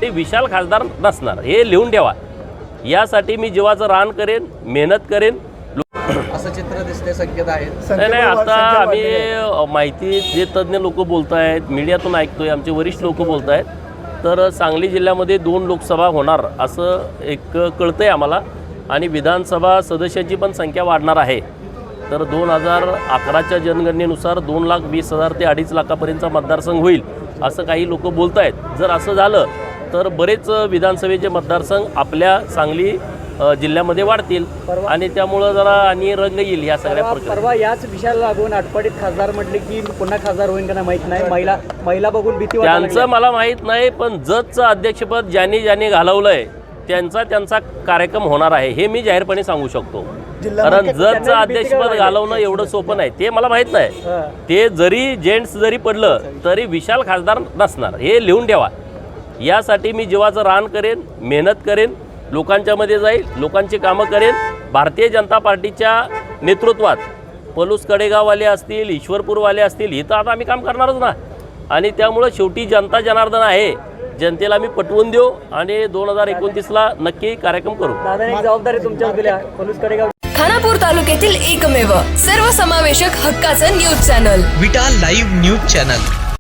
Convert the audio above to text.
ते विशाल खासदार नसणार, हे लिहून ठेवा. यासाठी मी जीवाचं रान करेन, मेहनत करेन. असं चित्र दिसते, संकेत आहेत. नाही, आता आम्ही माहिती जे तज्ज्ञ लोक बोलत आहेत, मीडियातून ऐकतोय, आमचे वरिष्ठ लोक बोलत आहेत, तर सांगली जिल्ह्यामध्ये 2 लोकसभा होणार असं एक कळतंय आम्हाला. आणि विधानसभा सदस्याची पण संख्या वाढणार आहे. तर 2011च्या जनगणनेनुसार 2,20,000 ते 2.5 लाखापर्यंतचा मतदारसंघ होईल असं काही लोक बोलत आहेत. जर असं झालं तर बरेच विधानसभेचे मतदारसंघ आपल्या सांगली जिल्ह्यामध्ये वाढतील आणि त्यामुळं जरा आणि रंग येईल या सगळ्या प्रकारे. परवा याच विषयाला लागून आटपाडीत खासदार म्हटले की पुन्हा खासदार होईल का नाही माहीत नाही. महिला बघून भीती वाटायला लागली. त्यांचं मला माहीत नाही, पण जजचं अध्यक्षपद ज्यांनी घालवलंय त्यांचा कार्यक्रम होणार आहे हे मी जाहीरपणे सांगू शकतो. कारण जजचं अध्यक्षपद घालवणं एवढं सोपं नाही, ते मला माहीत नाही. ते जरी जेंट्स जरी पडलं तरी विशाल खासदार नसणार, हे लिहून ठेवा. यासाठी मी जीवाचं रान करेन, मेहनत करेन, लोकांच्या मध्ये जाईल, लोकांची कामं करेन. भारतीय जनता पार्टीच्या नेतृत्वात पलूस कडेगाववाले असतील, ईश्वरपूरवाले असतील, इथं आता आम्ही काम करणारच ना. आणि त्यामुळं शेवटी जनता जनार्दन आहे, जनतेला आम्ही पटवून देऊ आणि 2029ला नक्की कार्यक्रम करू. दादा जबाबदारी तुमच्यावर दिल्या. पलूस कडेगाव खानापूर तालुक्यातील एकमेव सर्वसमावेशक हक्काचं न्यूज चॅनल विटा लाईव्ह न्यूज चॅनल.